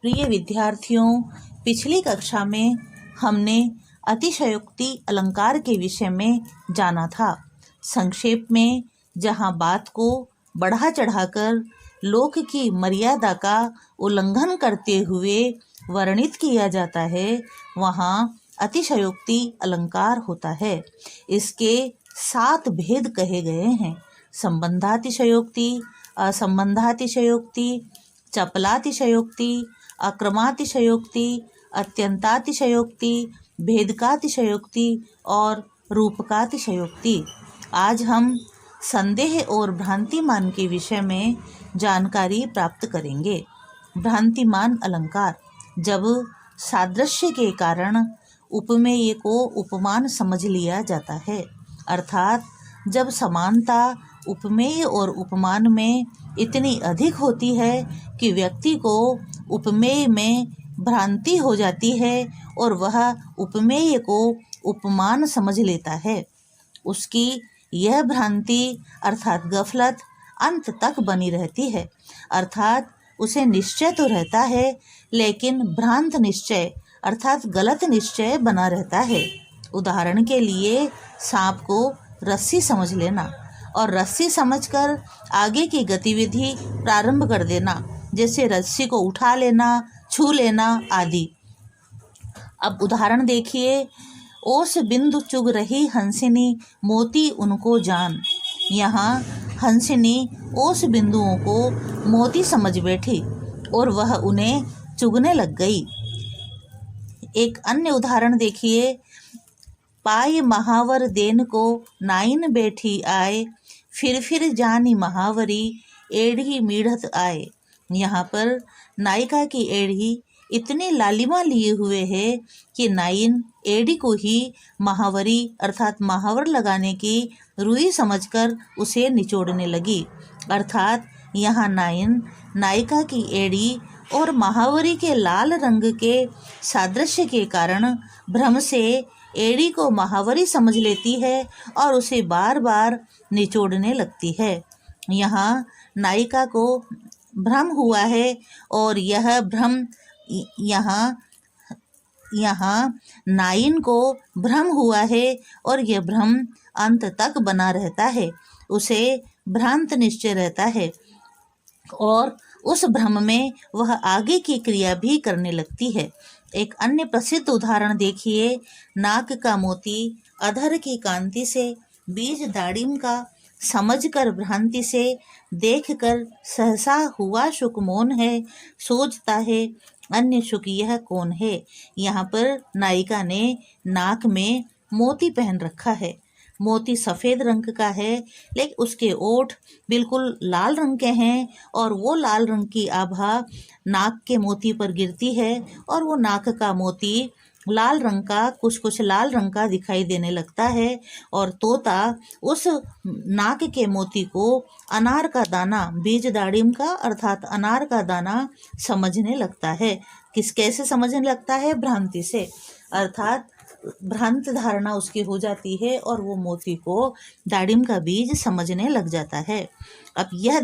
प्रिय विद्यार्थियों, पिछली कक्षा में हमने अतिशयोक्ति अलंकार के विषय में जाना था। संक्षेप में जहाँ बात को बढ़ा चढ़ाकर लोक की मर्यादा का उल्लंघन करते हुए वर्णित किया जाता है, वहाँ अतिशयोक्ति अलंकार होता है। इसके 7 भेद कहे गए हैं: संबंधातिशयोक्ति, असंबंधातिशयोक्ति, चपलातिशयोक्ति, अक्रमातिशयोक्ति, अत्यंतातिशयोक्ति, भेदकातिशयोक्ति और रूपकातिशयोक्ति। आज हम संदेह और भ्रांतिमान के विषय में जानकारी प्राप्त करेंगे। भ्रांतिमान अलंकार: जब सादृश्य के कारण उपमेय को उपमान समझ लिया जाता है, अर्थात जब समानता उपमेय और उपमान में इतनी अधिक होती है कि व्यक्ति को उपमेय में भ्रांति हो जाती है और वह उपमेय को उपमान समझ लेता है। उसकी यह भ्रांति अर्थात गफलत अंत तक बनी रहती है, अर्थात उसे निश्चय तो रहता है लेकिन भ्रांत निश्चय अर्थात गलत निश्चय बना रहता है। उदाहरण के लिए सांप को रस्सी समझ लेना और रस्सी समझकर आगे की गतिविधि प्रारंभ कर देना, जैसे रस्सी को उठा लेना, छू लेना आदि। अब उदाहरण देखिए। ओस बिंदु चुग रही हंसिनी, मोती उनको जान। यहाँ हंसिनी ओस बिंदुओं को मोती समझ बैठी और वह उन्हें चुगने लग गई। एक अन्य उदाहरण देखिए। पाई महावर देन को नाइन बैठी आए, फिर जानी महावरी एड़ी मीढ़त आए। यहाँ पर नायिका की एड़ी इतनी लालिमा लिए हुए है कि नाइन एड़ी को ही महावरी अर्थात महावर लगाने की रुई समझकर उसे निचोड़ने लगी। अर्थात यहाँ नाइन नायिका की एड़ी और महावरी के लाल रंग के सादृश्य के कारण भ्रम से एड़ी को महावरी समझ लेती है और उसे बार बार निचोड़ने लगती है। यहाँ नायिका को भ्रम हुआ है और यह भ्रम यहाँ नाइन को भ्रम हुआ है और यह भ्रम अंत तक बना रहता है, उसे भ्रांत निश्चय रहता है और उस भ्रम में वह आगे की क्रिया भी करने लगती है। एक अन्य प्रसिद्ध उदाहरण देखिए। नाक का मोती अधर की कांति से, बीज दाड़िम का समझकर भ्रांति से, देखकर सहसा हुआ शुक मौन है, सोचता है अन्य शुक यह कौन है। यहाँ पर नायिका ने नाक में मोती पहन रखा है। मोती सफ़ेद रंग का है लेकिन उसके ओठ बिल्कुल लाल रंग के हैं और वो लाल रंग की आभा नाक के मोती पर गिरती है और वो नाक का मोती लाल रंग का कुछ लाल रंग का दिखाई देने लगता है और तोता उस नाक के मोती को अनार का दाना, बीज दाड़िम का अर्थात अनार का दाना समझने लगता है। कैसे समझने लगता है? भ्रांति से, अर्थात भ्रांत धारणा उसकी हो जाती है और वो मोती को दाड़िम का बीज समझने लग जाता है। अब यह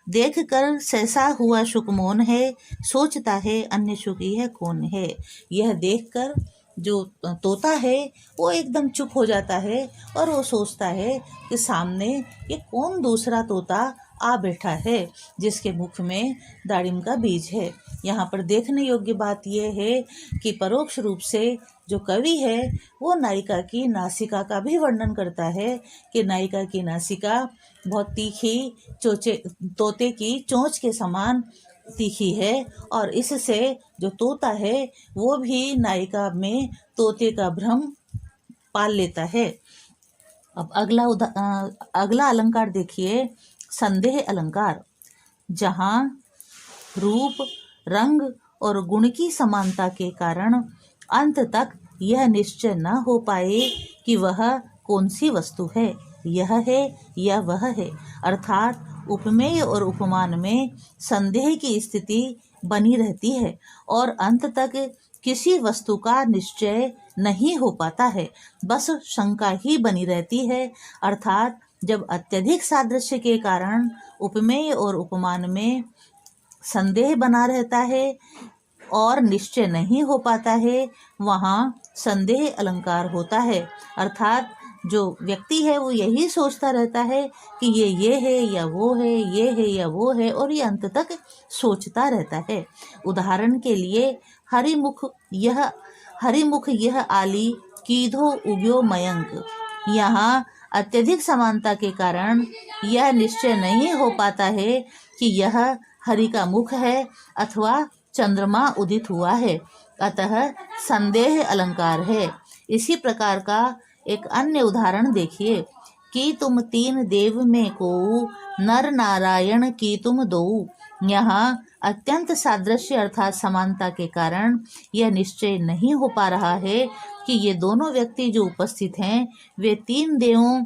देखकर सहसा हुआ शुक मौन है, सोचता है अन्य शुक यह कौन है। यह देखकर जो तोता है वो एकदम चुप हो जाता है और वो सोचता है कि सामने ये कौन दूसरा तोता आ बैठा है जिसके मुख में दाड़िम का बीज है। यहाँ पर देखने योग्य बात यह है कि परोक्ष रूप से जो कवि है वो नायिका की नासिका का भी वर्णन करता है कि नायिका की नासिका बहुत तीखी, तोते की चोंच के समान तीखी है और इससे जो तोता है वो भी नायिका में तोते का भ्रम पाल लेता है। अब अगला अलंकार देखिए। संदेह अलंकार: जहाँ रूप, रंग और गुण की समानता के कारण अंत तक यह निश्चय न हो पाए कि वह कौन सी वस्तु है, यह है या वह है, अर्थात उपमेय और उपमान में संदेह की स्थिति बनी रहती है और अंत तक किसी वस्तु का निश्चय नहीं हो पाता है, बस शंका ही बनी रहती है। अर्थात जब अत्यधिक सादृश्य के कारण उपमेय और उपमान में संदेह बना रहता है और निश्चय नहीं हो पाता है, वहाँ संदेह अलंकार होता है। अर्थात जो व्यक्ति है वो यही सोचता रहता है कि ये है या वो है, ये है या वो है, और ये अंत तक सोचता रहता है। उदाहरण के लिए हरिमुख यह आली कीधो उग्यो मयंक। यहाँ अत्यधिक समानता के कारण यह निश्चय नहीं हो पाता है कि यह हरि का मुख है अथवा चंद्रमा उदित हुआ है, अतः संदेह अलंकार है। इसी प्रकार का एक अन्य उदाहरण देखिए कि तुम तीन देव में को नर नारायण की तुम दो। यहाँ अत्यंत सादृश्य अर्थात समानता के कारण यह निश्चय नहीं हो पा रहा है कि ये दोनों व्यक्ति जो उपस्थित हैं वे तीन देवों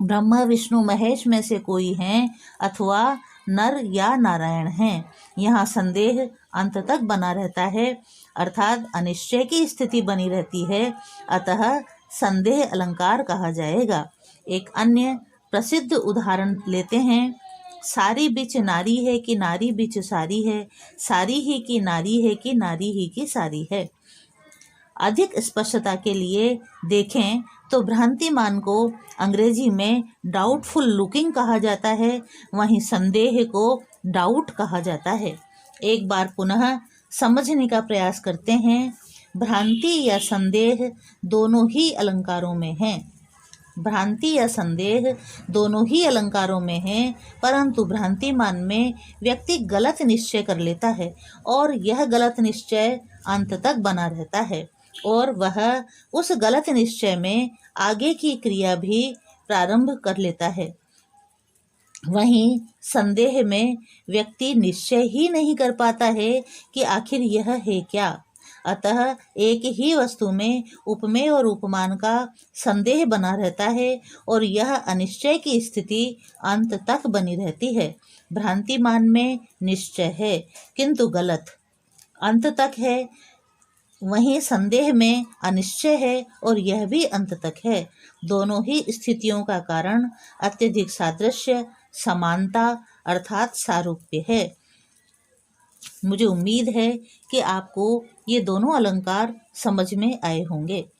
ब्रह्मा विष्णु महेश में से कोई हैं अथवा नर या नारायण हैं। यहाँ संदेह अंत तक बना रहता है, अर्थात अनिश्चय की स्थिति बनी रहती है, अतः संदेह अलंकार कहा जाएगा। एक अन्य प्रसिद्ध उदाहरण लेते हैं। सारी बिच नारी है कि नारी बिच सारी है, सारी ही की नारी है कि नारी ही की सारी है। अधिक स्पष्टता के लिए देखें तो भ्रांतिमान को अंग्रेजी में डाउटफुल लुकिंग कहा जाता है, वहीं संदेह को डाउट कहा जाता है। एक बार पुनः समझने का प्रयास करते हैं। भ्रांति या संदेह दोनों ही अलंकारों में हैं। भ्रांति या संदेह दोनों ही अलंकारों में हैं, परंतु भ्रांतिमान में व्यक्ति गलत निश्चय कर लेता है और यह गलत निश्चय अंत तक बना रहता है और वह उस गलत निश्चय में आगे की क्रिया भी प्रारंभ कर लेता है। वहीं संदेह में व्यक्ति निश्चय ही नहीं कर पाता है कि आखिर यह है क्या। अतः एक ही वस्तु में उपमेय और उपमान का संदेह बना रहता है और यह अनिश्चय की स्थिति अंत तक बनी रहती है। भ्रांतिमान में निश्चय है किंतु गलत अंत तक है, वहीं संदेह में अनिश्चय है और यह भी अंत तक है। दोनों ही स्थितियों का कारण अत्यधिक सादृश्य समानता अर्थात सारूप्य है। मुझे उम्मीद है कि आपको ये दोनों अलंकार समझ में आए होंगे।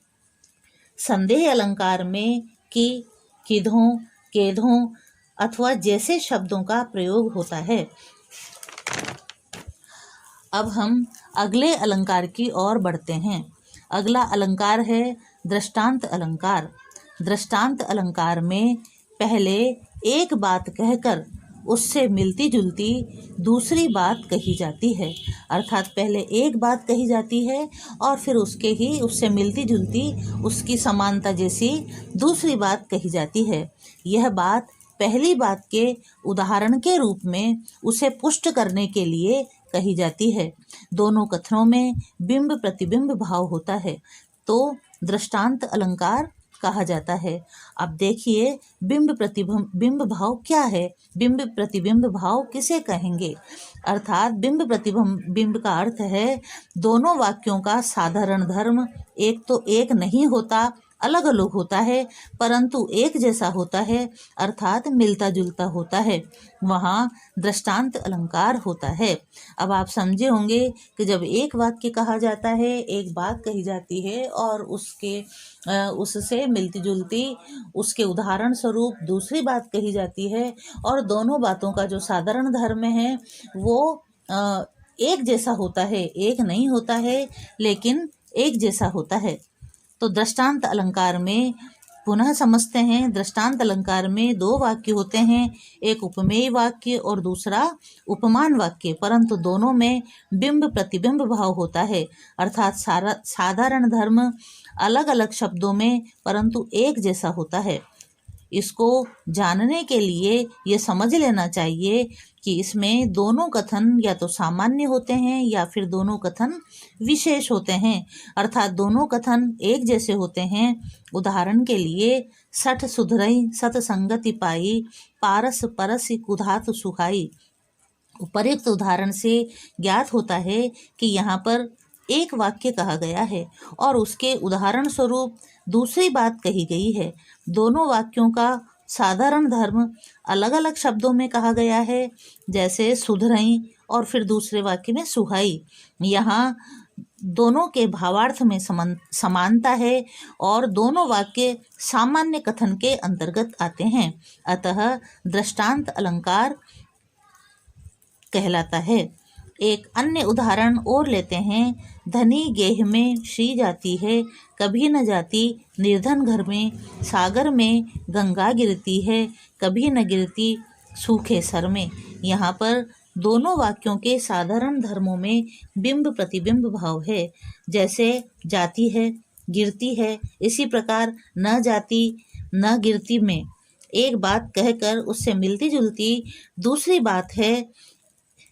संदेह अलंकार में कि, किधों, केधों अथवा जैसे शब्दों का प्रयोग होता है। अब हम अगले अलंकार की ओर बढ़ते हैं। अगला अलंकार है दृष्टांत अलंकार। दृष्टांत अलंकार में पहले एक बात कहकर उससे मिलती जुलती दूसरी बात कही जाती है, अर्थात पहले एक बात कही जाती है और फिर उससे मिलती जुलती उसकी समानता जैसी दूसरी बात कही जाती है। यह बात पहली बात के उदाहरण के रूप में उसे पुष्ट करने के लिए कही जाती है। दोनों कथनों में बिंब प्रतिबिंब भाव होता है तो दृष्टांत अलंकार कहा जाता है। अब देखिए बिंब भाव क्या है, बिंब प्रतिबिंब भाव किसे कहेंगे। अर्थात बिंब प्रतिबिंब का अर्थ है दोनों वाक्यों का साधारण धर्म एक तो एक नहीं होता, अलग अलग होता है, परंतु एक जैसा होता है अर्थात मिलता जुलता होता है, वहाँ दृष्टांत अलंकार होता है। अब आप समझे होंगे कि जब एक वाक्य कहा जाता है, एक बात कही जाती है और उससे मिलती जुलती उसके उदाहरण स्वरूप दूसरी बात कही जाती है और दोनों बातों का जो साधारण धर्म है वो एक जैसा होता है, एक नहीं होता है लेकिन एक जैसा होता है। तो दृष्टांत अलंकार में पुनः समझते हैं। दृष्टांत अलंकार में दो वाक्य होते हैं, एक उपमेय वाक्य और दूसरा उपमान वाक्य, परंतु दोनों में बिंब प्रतिबिंब भाव होता है, अर्थात साधारण धर्म अलग अलग शब्दों में परंतु एक जैसा होता है। इसको जानने के लिए ये समझ लेना चाहिए कि इसमें दोनों कथन या तो सामान्य होते हैं या फिर दोनों कथन विशेष होते हैं, अर्थात दोनों कथन एक जैसे होते हैं। उदाहरण के लिए सठ सुधरई सतसंगति पाई पारस परस कुधात सुखाई। उपर्युक्त उदाहरण से ज्ञात होता है कि यहाँ पर एक वाक्य कहा गया है और उसके उदाहरण स्वरूप दूसरी बात कही गई है। दोनों वाक्यों का साधारण धर्म अलग अलग शब्दों में कहा गया है, जैसे सुधरई और फिर दूसरे वाक्य में सुहाई। यहाँ दोनों के भावार्थ में समानता है और दोनों वाक्य सामान्य कथन के अंतर्गत आते हैं, अतः दृष्टांत अलंकार कहलाता है। एक अन्य उदाहरण और लेते हैं। धनी गेह में श्री जाती है, कभी न जाती निर्धन घर में। सागर में गंगा गिरती है, कभी न गिरती सूखे सर में। यहाँ पर दोनों वाक्यों के साधारण धर्मों में बिंब प्रतिबिंब भाव है। जैसे जाती है, गिरती है, इसी प्रकार न जाती न गिरती में एक बात कहकर उससे मिलती जुलती दूसरी बात है।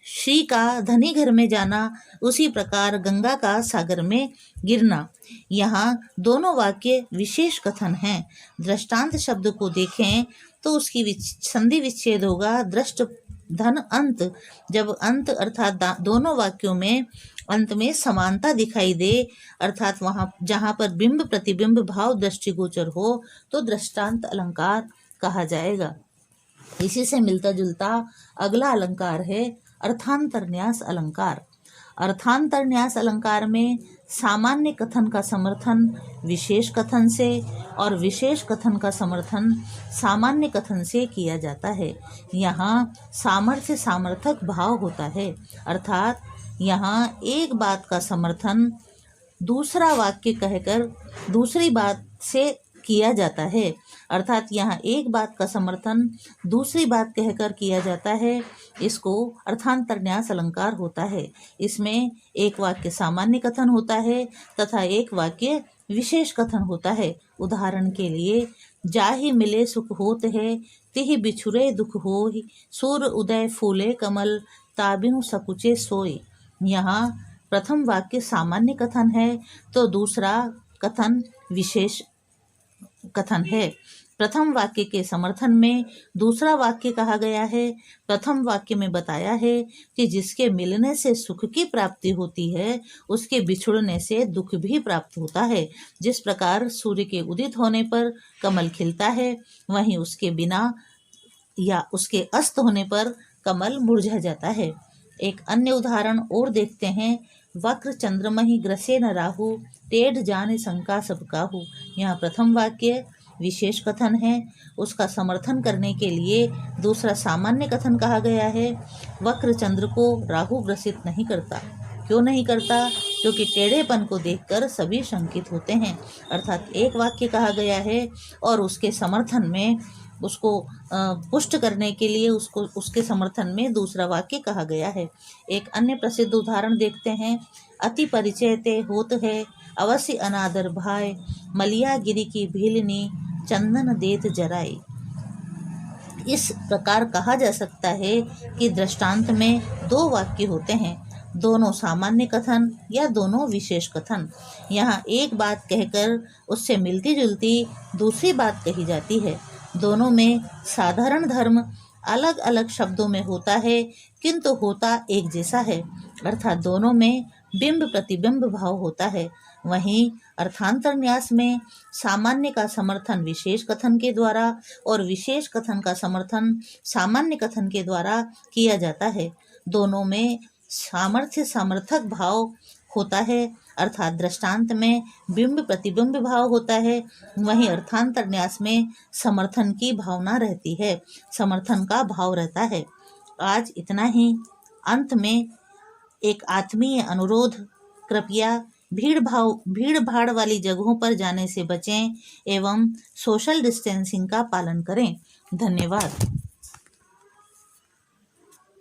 श्री का धनी घर में जाना, उसी प्रकार गंगा का सागर में गिरना। यहाँ दोनों वाक्य विशेष कथन हैं। दृष्टांत शब्द को देखें तो उसकी संधि विच्छेद होगा दृष्ट धन अंत। जब अंत अर्थात दोनों वाक्यों में अंत में समानता दिखाई दे, अर्थात वहाँ जहाँ पर बिंब प्रतिबिंब भाव दृष्टिगोचर हो, तो दृष्टांत अलंकार कहा जाएगा। इसी से मिलता जुलता अगला अलंकार है अर्थांतरन्यास अलंकार। अर्थांतरन्यास अलंकार में सामान्य कथन का समर्थन विशेष कथन से और विशेष कथन का समर्थन सामान्य कथन से किया जाता है। यहाँ सामर्थ्य सामर्थक भाव होता है, अर्थात यहाँ एक बात का समर्थन दूसरा वाक्य कहकर दूसरी बात से किया जाता है, अर्थात यहाँ एक बात का समर्थन दूसरी बात कहकर किया जाता है। इसको अर्थांतरन्यास अलंकार होता है। इसमें एक वाक्य सामान्य कथन होता है तथा एक वाक्य विशेष कथन होता है। उदाहरण के लिए, जाहि मिले सुख होत है, तिहि बिछुरे दुख होहि। सूर्य उदय फूले कमल, ताबिनु सकुचे सोई। यहाँ प्रथम वाक्य सामान्य कथन है तो दूसरा कथन विशेष कथन है। प्रथम वाक्य के समर्थन में दूसरा वाक्य कहा गया है। प्रथम वाक्य में बताया है कि जिसके मिलने से सुख की प्राप्ति होती है, उसके बिछुड़ने से दुख भी प्राप्त होता है। जिस प्रकार सूर्य के उदित होने पर कमल खिलता है, वहीं उसके बिना या उसके अस्त होने पर कमल मुरझा जाता है। एक अन्य उदाहरण और देखते हैं। वक्र चंद्रमहि ग्रसे न राहु, टेढ़ जाने शंका सब काहू। यहाँ प्रथम वाक्य विशेष कथन है, उसका समर्थन करने के लिए दूसरा सामान्य कथन कहा गया है। वक्र चंद्र को राहु ग्रसित नहीं करता। क्यों नहीं करता? क्योंकि टेढ़ेपन को देखकर सभी शंकित होते हैं। अर्थात एक वाक्य कहा गया है और उसके समर्थन में उसको पुष्ट करने के लिए उसके समर्थन में दूसरा वाक्य कहा गया है। एक अन्य प्रसिद्ध उदाहरण देखते हैं। अति परिचय ते होत है, अवश्य अनादर भाई। मलिया गिरी की भीलनी, चंदन देत जराई। इस प्रकार कहा जा सकता है कि दृष्टांत में दो वाक्य होते हैं, दोनों सामान्य कथन या दोनों विशेष कथन। यहाँ एक बात कहकर उससे मिलती जुलती दूसरी बात कही जाती है। दोनों में साधारण धर्म अलग अलग शब्दों में होता है, किंतु होता एक जैसा है, अर्थात दोनों में बिंब प्रतिबिंब भाव होता है। वहीं अर्थांतरन्यास में सामान्य का समर्थन विशेष कथन के द्वारा और विशेष कथन का समर्थन सामान्य कथन के द्वारा किया जाता है। दोनों में सामर्थ्य समर्थक भाव होता है, अर्थात दृष्टांत में बिंब प्रतिबिंब भाव होता है, वहीं अर्थांतरन्यास में समर्थन की भावना रहती है, समर्थन का भाव रहता है। आज इतना ही। अंत में एक आत्मीय अनुरोध, कृपया भीड़ भाड़ वाली जगहों पर जाने से बचें एवं सोशल डिस्टेंसिंग का पालन करें। धन्यवाद।